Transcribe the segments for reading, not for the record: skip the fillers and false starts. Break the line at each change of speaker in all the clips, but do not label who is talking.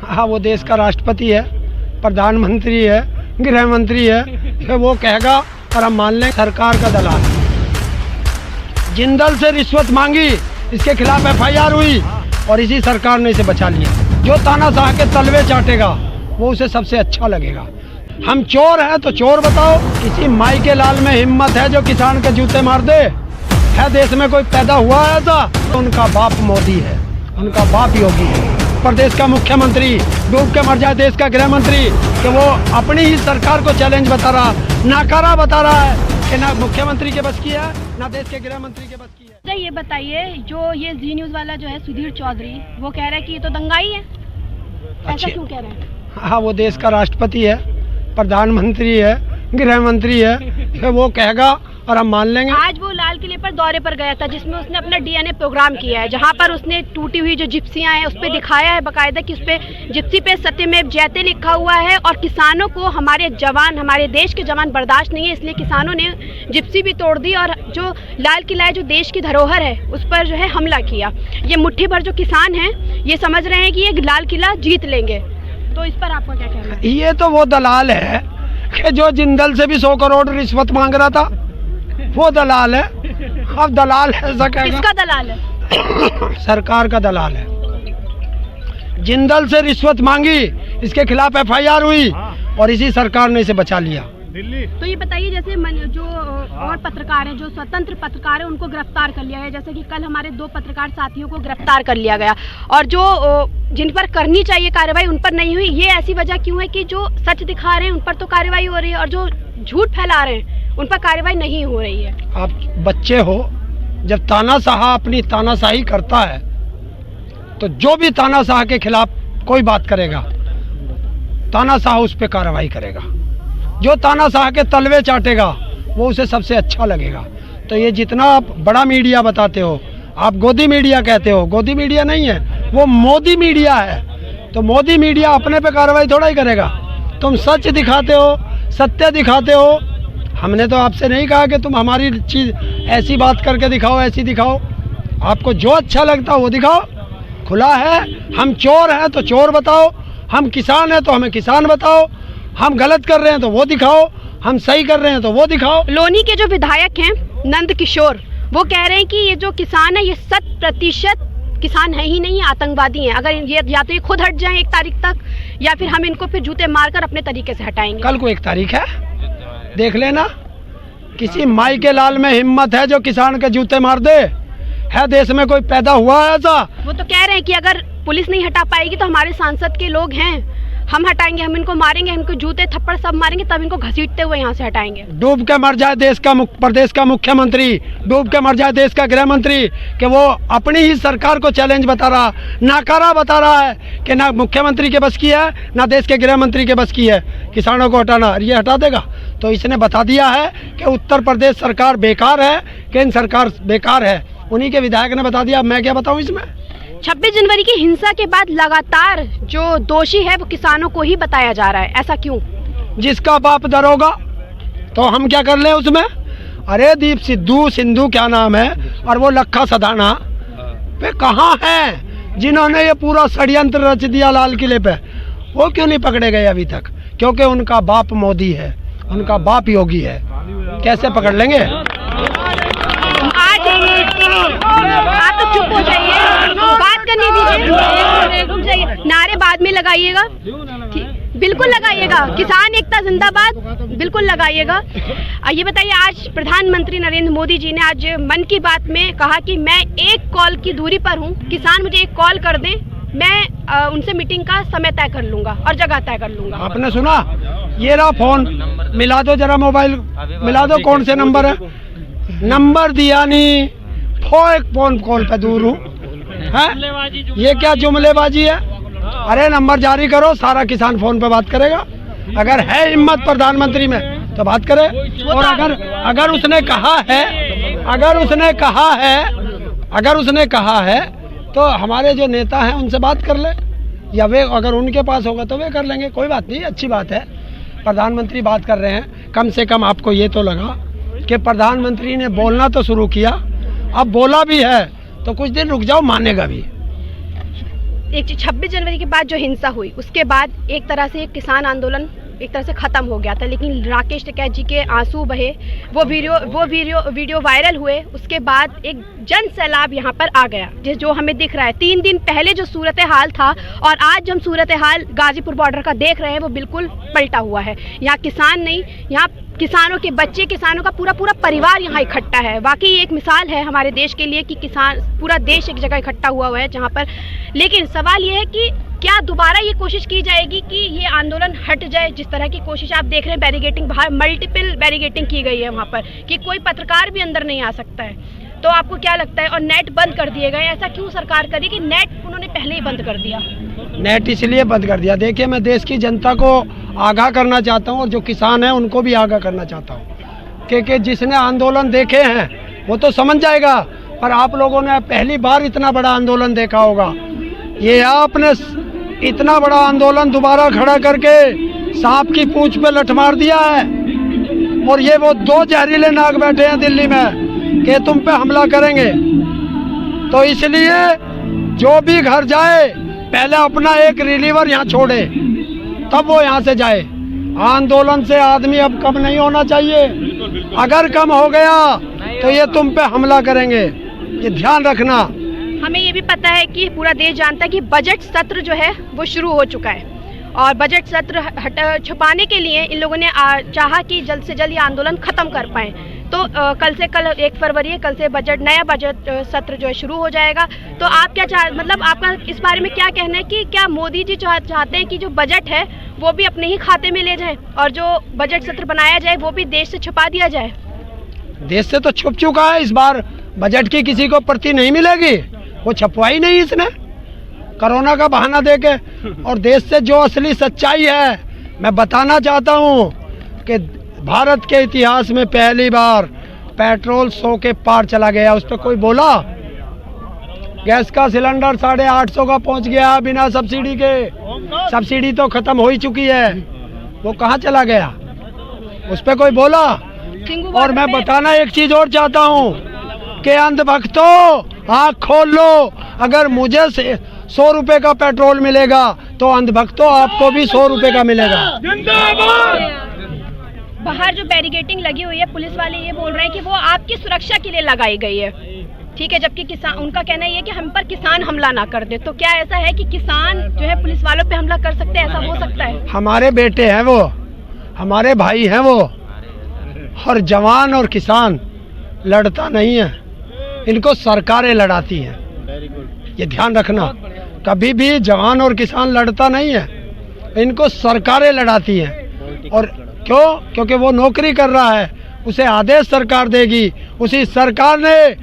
हाँ, वो देश का राष्ट्रपति है, प्रधानमंत्री है, गृह मंत्री है, फिर वो कहेगा और हम मान लें। सरकार का दलाल जिंदल से रिश्वत मांगी, इसके खिलाफ एफआईआर हुई और इसी सरकार ने इसे बचा लिया। जो तानाशाह के तलवे चाटेगा वो उसे सबसे अच्छा लगेगा। हम चोर हैं तो चोर बताओ। किसी माई के लाल में हिम्मत है जो किसान के जूते मार दे? है देश में कोई पैदा हुआ है ऐसा? उनका बाप मोदी है, उनका बाप योगी है। प्रदेश का मुख्यमंत्री डूब के मर जाए देश का गृह मंत्री कि वो अपनी ही सरकार को चैलेंज बता रहा, नाकारा बता रहा है कि ना मुख्यमंत्री के बस की है ना देश के गृह मंत्री के बस की है।
ये बताइए, जो ये जी न्यूज वाला जो है सुधीर चौधरी, वो कह रहा है कि ये तो दंगाई है। ऐसा क्यों कह रहे हैं?
हाँ, वो देश का राष्ट्रपति है, प्रधानमंत्री है, गृह मंत्री है, फिर वो कहेगा और हम मान लेंगे।
आज वो लाल किले पर दौरे पर गया था जिसमें उसने अपना डीएनए प्रोग्राम किया है, जहां पर उसने टूटी हुई जो जिप्सियां हैं उस पर दिखाया है बकायदा कि उस पे जिप्सी पे सत्यमेव जयते लिखा हुआ है और किसानों को हमारे जवान, हमारे देश के जवान बर्दाश्त नहीं है, इसलिए किसानों ने जिप्सी भी तोड़ दी और जो लाल किला है जो देश की धरोहर है उस पर जो है हमला किया। ये मुट्ठी भर जो किसान हैं ये समझ रहे हैं कि ये लाल किला जीत लेंगे, तो इस पर आपका क्या कहना है?
ये तो वो दलाल है कि जो जिंदल से भी 100 करोड़ रिश्वत मांग रहा था, वो दलाल है। अब दलाल ऐसा कहेगा।
किसका दलाल है?
सरकार का दलाल है। जिंदल से रिश्वत मांगी, इसके खिलाफ एफआईआर हुई और इसी सरकार ने इसे बचा लिया।
तो ये बताइए, जैसे जो और पत्रकार हैं, जो स्वतंत्र पत्रकार हैं, उनको गिरफ्तार कर लिया गया, जैसे कि कल हमारे 2 पत्रकार साथियों को गिरफ्तार कर लिया गया और जो जिन पर करनी चाहिए कार्रवाई उन पर नहीं हुई। ये ऐसी वजह क्यों है कि जो सच दिखा रहे हैं उन पर तो कार्रवाई हो रही है और जो झूठ फैला रहे हैं उन पर कार्रवाई नहीं हो रही है?
आप बच्चे हो, जब तानाशाह अपनी तानाशाही करता है तो जो भी तानाशाह के खिलाफ कोई बात करेगा, तानाशाह उस पर कार्रवाई करेगा। जो तानाशाह के तलवे चाटेगा वो उसे सबसे अच्छा लगेगा। तो ये जितना आप बड़ा मीडिया बताते हो, आप गोदी मीडिया कहते हो, गोदी मीडिया नहीं है, वो मोदी मीडिया है। तो मोदी मीडिया अपने पे कार्रवाई थोड़ा ही करेगा। तुम सच दिखाते हो, सत्य दिखाते हो। हमने तो आपसे नहीं कहा कि तुम हमारी चीज़ ऐसी बात करके दिखाओ, ऐसी दिखाओ। आपको जो अच्छा लगता है वो दिखाओ, खुला है। हम चोर हैं तो चोर बताओ, हम किसान हैं तो हमें किसान बताओ, हम गलत कर रहे हैं तो वो दिखाओ, हम सही कर रहे हैं तो वो दिखाओ।
लोनी के जो विधायक हैं नंद किशोर, वो कह रहे हैं कि ये जो किसान है ये 100% किसान है ही नहीं, आतंकवादी हैं। अगर ये या तो ये खुद हट जाएं 1 तारीख तक या फिर हम इनको फिर जूते मारकर अपने तरीके से हटाएंगे।
कल को 1 तारीख है, देख लेना। किसी माई के लाल में हिम्मत है जो किसान के जूते मार दे? है देश में कोई पैदा हुआ है ऐसा? वो
तो कह रहे हैं कि अगर पुलिस नहीं हटा पाएगी तो हमारे सांसद के लोग हैं, हम हटाएंगे, हम इनको मारेंगे, इनको जूते थप्पड़ सब मारेंगे, तब इनको घसीटते हुए यहाँ से हटाएंगे।
डूब के मर जाए देश का प्रदेश का मुख्यमंत्री, डूब के मर जाए देश का गृह मंत्री कि वो अपनी ही सरकार को चैलेंज बता रहा, नाकारा बता रहा है कि ना मुख्यमंत्री के बस की है ना देश के गृह मंत्री के बस की है किसानों को हटाना। ये हटा देगा? तो इसने बता दिया है कि उत्तर प्रदेश सरकार बेकार है, केंद्र सरकार बेकार है। उन्हीं के विधायक ने बता दिया, मैं क्या बताऊँ इसमें।
26 जनवरी की हिंसा के बाद लगातार जो दोषी है वो किसानों को ही बताया जा रहा है, ऐसा क्यों?
जिसका बाप दरोगा, तो हम क्या कर ले उसमें? अरे दीप सिद्धू क्या नाम है, और वो लखा सदाना वे कहाँ हैं जिन्होंने ये पूरा षड्यंत्र रच दिया लाल किले पे? वो क्यों नहीं पकड़े गए अभी तक? क्योंकि उनका बाप मोदी है, उनका बाप योगी है। कैसे पकड़ लेंगे?
आप तो चुप हो जाइए, बात करने दीजिए, रुक जाइए। नारे बाद में लगाइएगा, बिल्कुल लगाइएगा। किसान एकता जिंदाबाद बिल्कुल लगाइएगा। ये बताइए, आज प्रधानमंत्री नरेंद्र मोदी जी ने आज मन की बात में कहा कि मैं 1 कॉल की दूरी पर हूँ, किसान मुझे 1 कॉल कर दें, मैं उनसे मीटिंग का समय तय कर लूंगा और जगह तय कर लूंगा।
आपने सुना? ये रहा फोन, मिला दो जरा, मोबाइल मिला दो। कौन से नंबर है? नंबर दिया नहीं, फोन कॉल पे दूर हूँ। ये क्या जुमलेबाजी है? अरे नंबर जारी करो, सारा किसान फोन पे बात करेगा। अगर है हिम्मत प्रधानमंत्री में तो बात करे। और अगर उसने कहा है तो हमारे जो नेता हैं उनसे बात कर ले, या वे अगर उनके पास होगा तो वे कर लेंगे। कोई बात नहीं, अच्छी बात है। प्रधानमंत्री बात कर रहे हैं, कम से कम आपको ये तो लगा कि प्रधानमंत्री ने बोलना तो शुरू किया, अब बोला भी है तो कुछ दिन रुक जाओ, मानेगा भी।
26 जनवरी के बाद जो हिंसा हुई उसके बाद एक तरह से किसान आंदोलन एक तरह से ख़त्म हो गया था, लेकिन राकेश टिकैत जी के आंसू बहे, वो वीडियो वायरल हुए, उसके बाद एक जन सैलाब यहाँ पर आ गया जो हमें दिख रहा है। 3 दिन पहले जो सूरत हाल था और आज जो हम सूरत हाल गाजीपुर बॉर्डर का देख रहे हैं वो बिल्कुल पलटा हुआ है। यहाँ किसान नहीं, यहाँ किसानों के बच्चे, किसानों का पूरा परिवार यहाँ इकट्ठा है। वाकई एक मिसाल है हमारे देश के लिए कि किसान, पूरा देश एक जगह इकट्ठा हुआ है जहाँ पर। लेकिन सवाल ये है कि क्या दोबारा ये कोशिश की जाएगी कि ये आंदोलन हट जाए? जिस तरह की कोशिश आप देख रहे हैं, बैरिगेटिंग, बाहर मल्टीपल बैरिगेटिंग की गई है वहाँ पर कि कोई पत्रकार भी अंदर नहीं आ सकता है। तो आपको क्या लगता है? और नेट बंद कर दिए गए, ऐसा क्यों सरकार करी कि नेट उन्होंने पहले ही बंद कर दिया?
नेट इसलिए बंद कर दिया, देखिए मैं देश की जनता को आगाह करना चाहता हूँ और जो किसान हैं उनको भी आगाह करना चाहता हूँ क्योंकि जिसने आंदोलन देखे हैं वो तो समझ जाएगा, पर आप लोगों ने पहली बार इतना बड़ा आंदोलन देखा होगा। ये आपने इतना बड़ा आंदोलन दोबारा खड़ा करके सांप की पूंछ पे लठ मार दिया है और ये वो 2 जहरीले नाग बैठे हैं दिल्ली में कि तुम पे हमला करेंगे। तो इसलिए जो भी घर जाए पहले अपना एक रिलीवर यहाँ छोड़े तब वो यहाँ से जाए। आंदोलन से आदमी अब कम नहीं होना चाहिए, अगर कम हो गया तो ये तुम पे हमला करेंगे, ये ध्यान रखना।
हमें ये भी पता है कि पूरा देश जानता है कि बजट सत्र जो है वो शुरू हो चुका है और बजट सत्र छुपाने के लिए इन लोगों ने चाहा कि जल्द से जल्द ये आंदोलन खत्म कर पाएं। तो कल 1 फरवरी है, कल से नया बजट सत्र जो है शुरू हो जाएगा। तो आप क्या मतलब आपका इस बारे में क्या कहना है कि क्या मोदी जी चाहते हैं कि जो बजट है वो भी अपने ही खाते में ले जाए और जो बजट सत्र बनाया जाए वो भी देश से छुपा दिया जाए?
देश से तो छुप चुका है, इस बार बजट की किसी को प्रति नहीं मिलेगी, वो छपवाई नहीं इसने कोरोना का बहाना देके। और देश से जो असली सच्चाई है मैं बताना चाहता हूँ कि भारत के इतिहास में पहली बार पेट्रोल 100 के पार चला गया। उस पर कोई बोला? गैस का सिलेंडर 850 का पहुँच गया बिना सब्सिडी के। सब्सिडी तो खत्म हो ही चुकी है, वो कहाँ चला गया? उस पर कोई बोला? और मैं बताना एक चीज और चाहता हूँ कि अंधभक्तों आँख खोल लो, अगर मुझे 100 रुपए का पेट्रोल मिलेगा तो अंधभक्तों आपको भी 100 रुपए का मिलेगा।
बाहर जो बैरिगेटिंग लगी हुई है, पुलिस वाले ये बोल रहे हैं कि वो आपकी सुरक्षा के लिए लगाई गई है, ठीक है, जबकि किसान, उनका कहना ये है कि हम पर किसान हमला ना कर दे। तो क्या ऐसा है कि किसान जो है पुलिस वालों पे हमला कर सकते हैं? ऐसा हो सकता है?
हमारे बेटे हैं वो, हमारे भाई हैं वो, और जवान और किसान लड़ता नहीं है, इनको सरकारें लड़ाती हैं, ये ध्यान रखना। कभी भी जवान और किसान लड़ता नहीं है, इनको सरकारें लड़ाती हैं। और क्यों? क्योंकि वो नौकरी कर रहा है, उसे आदेश सरकार देगी। उसी सरकार ने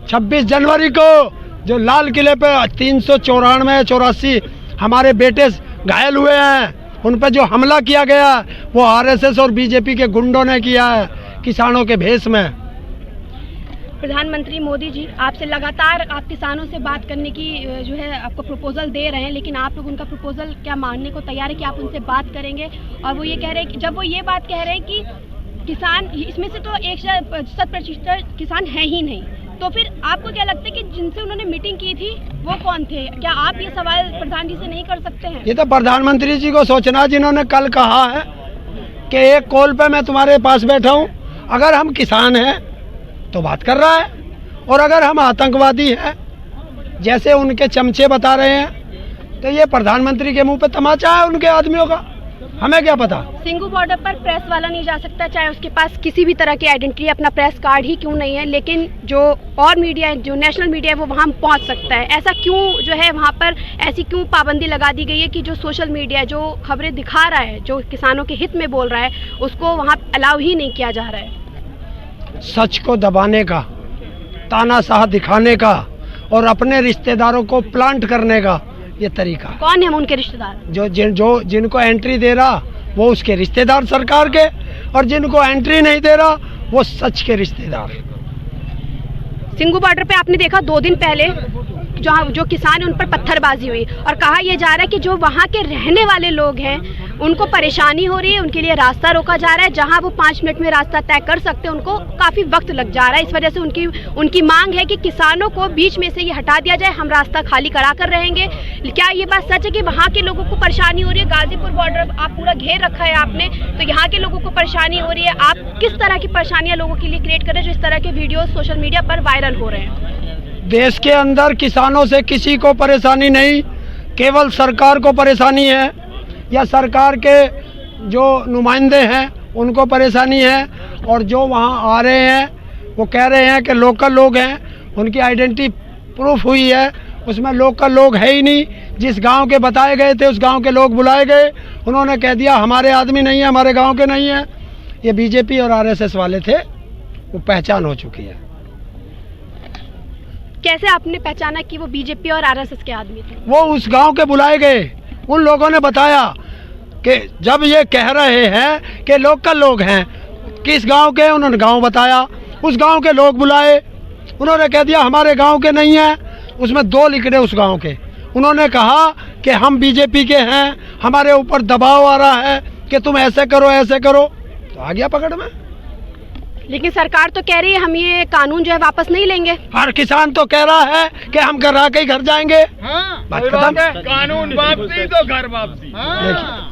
26 जनवरी को जो लाल किले पे 394 हमारे बेटे घायल हुए हैं, उन पर जो हमला किया गया वो आरएसएस और बीजेपी के गुंडों ने किया है किसानों के भेष में।
प्रधानमंत्री मोदी जी आपसे लगातार आप किसानों से बात करने की जो है आपको प्रपोजल दे रहे हैं, लेकिन आप लोग उनका प्रपोजल क्या मानने को तैयार है कि आप उनसे बात करेंगे? और वो ये कह रहे हैं कि जब वो ये बात कह रहे हैं कि किसान, इसमें से तो 100% किसान है ही नहीं, तो फिर आपको क्या लगता है कि जिनसे उन्होंने मीटिंग की थी वो कौन थे? क्या आप ये सवाल प्रधान जी से नहीं कर सकते हैं?
ये तो प्रधानमंत्री जी को सोचना, जिन्होंने कल कहा है कि एक कॉल पे मैं तुम्हारे पास बैठा हूँ। अगर हम किसान हैं तो बात कर रहा है, और अगर हम आतंकवादी हैं जैसे उनके चमचे बता रहे हैं, तो ये प्रधानमंत्री के मुंह पे तमाचा है उनके आदमियों का, हमें क्या पता।
सिंगू बॉर्डर पर प्रेस वाला नहीं जा सकता, चाहे उसके पास किसी भी तरह की आइडेंटिटी, अपना प्रेस कार्ड ही क्यों नहीं है, लेकिन जो और मीडिया है, जो नेशनल मीडिया है, वो वहाँ पहुँच सकता है। ऐसा क्यों जो है वहाँ पर ऐसी क्यों पाबंदी लगा दी गई है कि जो सोशल मीडिया जो खबरें दिखा रहा है, जो किसानों के हित में बोल रहा है, उसको वहाँ अलाउ ही नहीं किया जा रहा है?
सच को दबाने का, तानाशाह दिखाने का और अपने रिश्तेदारों को प्लांट करने का ये तरीका।
कौन है उनके रिश्तेदार?
जिनको एंट्री दे रहा वो उसके रिश्तेदार सरकार के, और जिनको एंट्री नहीं दे रहा वो सच के रिश्तेदार।
सिंगू बॉर्डर पे आपने देखा 2 दिन पहले जो किसान है उन पर पत्थरबाजी हुई और कहा यह जा रहा है कि जो वहाँ के रहने वाले लोग हैं उनको परेशानी हो रही है, उनके लिए रास्ता रोका जा रहा है। जहां वो 5 मिनट में रास्ता तय कर सकते हैं उनको काफ़ी वक्त लग जा रहा है। इस वजह से उनकी मांग है कि किसानों को बीच में से ये हटा दिया जाए, हम रास्ता खाली करा कर रहेंगे। क्या ये बात सच है कि वहाँ के लोगों को परेशानी हो रही है? गाजीपुर बॉर्डर आप पूरा घेर रखा है आपने, तो यहाँ के लोगों को परेशानी हो रही है। आप किस तरह की परेशानियाँ लोगों के लिए क्रिएट कर रहे हैं जो इस तरह के वीडियो सोशल मीडिया पर वायरल हो रहे हैं?
देश के अंदर किसानों से किसी को परेशानी नहीं, केवल सरकार को परेशानी है या सरकार के जो नुमाइंदे हैं उनको परेशानी है। और जो वहाँ आ रहे हैं वो कह रहे हैं कि लोकल लोग हैं, उनकी आइडेंटिटी प्रूफ हुई है, उसमें लोकल लोग है ही नहीं। जिस गांव के बताए गए थे उस गांव के लोग बुलाए गए, उन्होंने कह दिया हमारे आदमी नहीं है, हमारे गांव के नहीं है। ये बीजेपी और आरएसएस वाले थे, वो पहचान हो चुकी है।
कैसे आपने पहचाना कि वो बीजेपी और आरएसएस के आदमी थे?
वो उस गांव के बुलाए गए, उन लोगों ने बताया कि जब ये कह रहे हैं कि लोकल लोग हैं, किस गांव के, उन्होंने गांव बताया, उस गांव के लोग बुलाए, उन्होंने कह दिया हमारे गांव के नहीं हैं। उसमें 2 लिखड़े उस गांव के, उन्होंने कहा कि हम बीजेपी के हैं, हमारे ऊपर दबाव आ रहा है कि तुम ऐसे करो ऐसे करो, तो आ गया पकड़ में।
लेकिन सरकार तो कह रही है हम ये कानून जो है वापस नहीं लेंगे।
हर किसान तो कह रहा है कि हम करा के ही घर जाएंगे। बात खत्म।
कानून वापसी तो घर वापसी।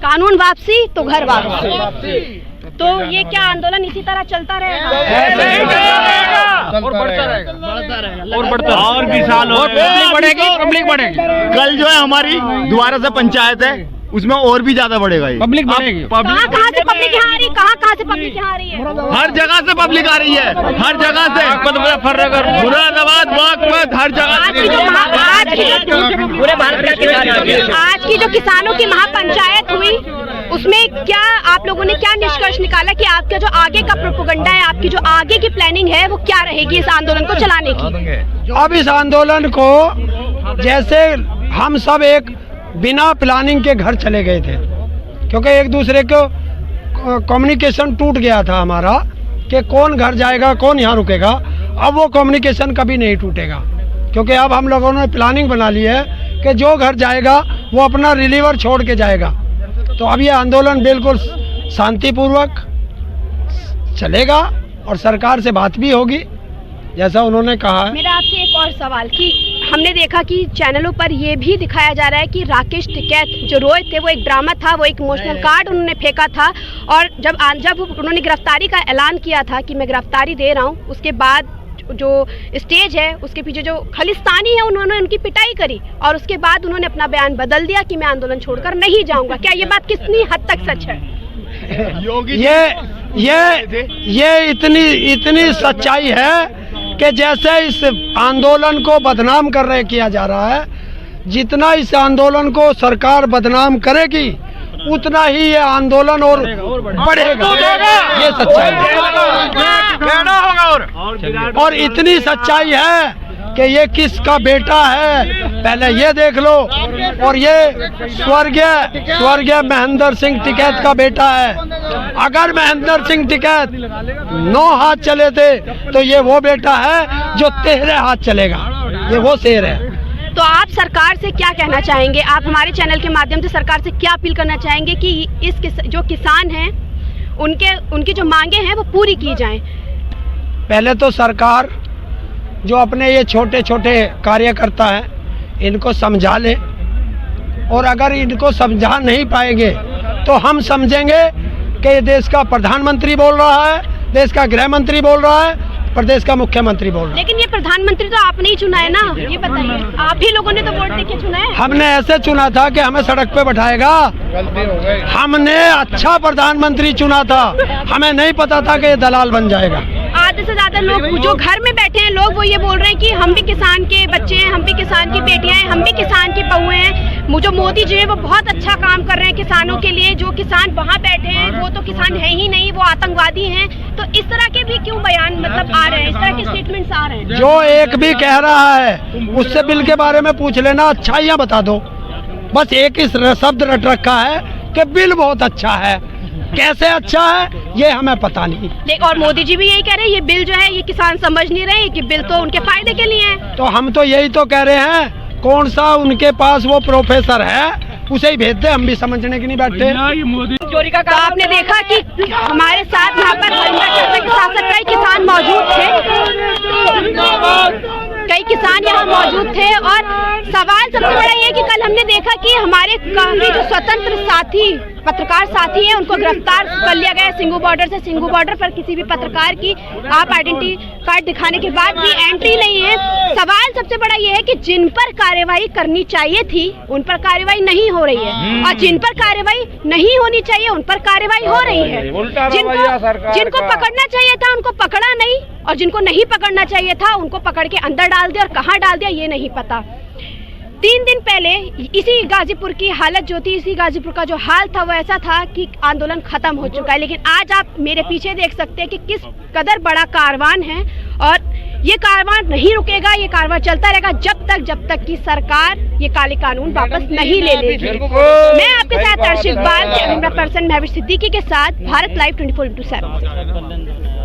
कानून वापसी तो घर वापसी। तो ये क्या आंदोलन इसी तरह चलता रहेगा?
और बढ़ता रहेगा और बढ़ता और भी साल और पब्लिक बढ़ेगी। कल जो है हमारी दोबारा से पंचायत है, उसमें और भी ज्यादा बढ़ेगा ये पब्लिक बढ़ेगी।
कहाँ से पब्लिक यहाँ आ रही है? कहाँ से पब्लिक यहाँ आ रही है?
हर जगह से पब्लिक आ रही है, हर जगह से, मुरादाबाद, बागपत, हर जगह।
आज की जो किसानों की महापंचायत हुई उसमें क्या आप लोगों ने क्या निष्कर्ष निकाला कि आपका जो आगे का प्रोपेगेंडा है, आपकी जो आगे की प्लानिंग है वो क्या रहेगी इस आंदोलन को चलाने की?
अब इस आंदोलन को जैसे हम सब एक बिना प्लानिंग के घर चले गए थे, क्योंकि एक दूसरे को कम्युनिकेशन टूट गया था हमारा कि कौन घर जाएगा कौन यहाँ रुकेगा। अब वो कम्युनिकेशन कभी नहीं टूटेगा, क्योंकि अब हम लोगों ने प्लानिंग बना ली है कि जो घर जाएगा वो अपना रिलीवर छोड़ के जाएगा। तो अब ये आंदोलन बिल्कुल शांतिपूर्वक चलेगा और सरकार से बात भी होगी जैसा उन्होंने कहा है।
मेरा आपसे एक और सवाल कि हमने देखा कि चैनलों पर ये भी दिखाया जा रहा है कि राकेश टिकैत जो रोए थे वो एक ड्रामा था, वो एक इमोशनल कार्ड उन्होंने फेंका था। और जब उन्होंने गिरफ्तारी का ऐलान किया था कि मैं गिरफ्तारी दे रहा हूँ, उसके बाद जो स्टेज है उसके पीछे जो खालिस्तानी है उन्होंने उनकी पिटाई करी और उसके बाद उन्होंने अपना बयान बदल दिया कि मैं आंदोलन छोड़कर नहीं जाऊंगा। क्या ये बात कितनी हद तक सच है?
ये इतनी सच्चाई है कि जैसे इस आंदोलन को बदनाम किया जा रहा है, जितना इस आंदोलन को सरकार बदनाम करेगी उतना ही ये आंदोलन और बढ़ेगा। ये सच्चाई है और इतनी सच्चाई है कि ये किसका बेटा है पहले ये देख लो। और ये स्वर्गीय महेंद्र सिंह टिकैत का बेटा है। अगर महेंद्र सिंह टिकैत 9 हाथ चले थे तो ये वो बेटा है जो 13 हाथ चलेगा, ये वो शेर है।
तो आप सरकार से क्या कहना चाहेंगे? आप हमारे चैनल के माध्यम से सरकार से क्या अपील करना चाहेंगे कि जो किसान हैं उनकी जो मांगे हैं वो पूरी की जाएं?
पहले तो सरकार जो अपने ये छोटे छोटे कार्यकर्ता हैं इनको समझा ले, और अगर इनको समझा नहीं पाएंगे तो हम समझेंगे कि ये देश का प्रधानमंत्री बोल रहा है, देश का गृह मंत्री बोल रहा है, प्रदेश का मुख्यमंत्री बोल रहा है।
लेकिन ये प्रधानमंत्री तो आपने ही चुना है ना, ये बताइए। आप ही लोगों ने तो वोट देके चुना है।
हमने ऐसे चुना था कि हमें सड़क पे बैठाएगा। हमने अच्छा प्रधानमंत्री चुना था, हमें नहीं पता था कि ये दलाल बन जाएगा।
आधे से ज्यादा लोग जो घर में बैठे हैं लोग वो ये बोल रहे हैं कि हम भी किसान के बच्चे हैं, हम भी किसान की बेटियां हैं, हम भी किसान की बहुएं हैं। जो मोदी जी है वो बहुत अच्छा काम कर रहे हैं किसानों के लिए। जो किसान वहाँ बैठे हैं वो तो किसान है ही नहीं, वो आतंकवादी हैं। तो इस तरह के भी क्यों बयान मतलब आ रहे हैं, इस तरह के स्टेटमेंट्स आ रहे हैं?
जो एक भी कह रहा है उससे बिल के बारे में पूछ लेना, अच्छाइयाँ बता दो। बस एक ही शब्द रट रखा है कि बिल बहुत अच्छा है। कैसे अच्छा है ये हमें पता नहीं।
और मोदी जी भी यही कह रहे हैं ये बिल जो है ये किसान समझ नहीं रहे कि बिल तो उनके फायदे के लिए है।
तो हम तो यही तो कह रहे हैं, कौन सा उनके पास वो प्रोफेसर है उसे ही भेज दे, हम भी समझने की नहीं बैठे।
चोरी का काम आपने देखा कि हमारे साथ यहाँ पर हरिंदर चर्चा के साथ साथ कई किसान मौजूद थे, कई किसान यहाँ मौजूद थे। और सवाल सबसे बड़ा ये है कि कल हमने देखा कि हमारे काफी जो स्वतंत्र साथी पत्रकार साथी हैं उनको गिरफ्तार कर लिया गया सिंघू बॉर्डर से। सिंघू बॉर्डर पर किसी भी पत्रकार की आप आइडेंटिटी कार्ड दिखाने के बाद भी एंट्री नहीं है। सवाल सबसे बड़ा ये है कि जिन पर कार्रवाई करनी चाहिए थी उन पर कार्रवाई नहीं हो रही है, और जिन पर कार्रवाई नहीं होनी चाहिए उन पर कार्रवाई हो रही है। जिनको पकड़ना चाहिए था उनको पकड़ा नहीं, और जिनको नहीं पकड़ना चाहिए था उनको पकड़ के अंदर डाल दिया, और कहाँ डाल दिया ये नहीं पता। 3 दिन पहले इसी गाजीपुर की हालत जो थी, इसी गाजीपुर का जो हाल था वो ऐसा था कि आंदोलन खत्म हो चुका है। लेकिन आज आप मेरे पीछे देख सकते हैं कि किस कदर बड़ा कारवान है, और ये कारवान नहीं रुकेगा, ये कारवान चलता रहेगा जब तक कि सरकार ये काले कानून वापस नहीं ले लेगी। मैं आपके साथ अर्शिद बाल, कैमरा पर्सन महबूब सिद्दीकी के साथ भारत लाइव 24/7।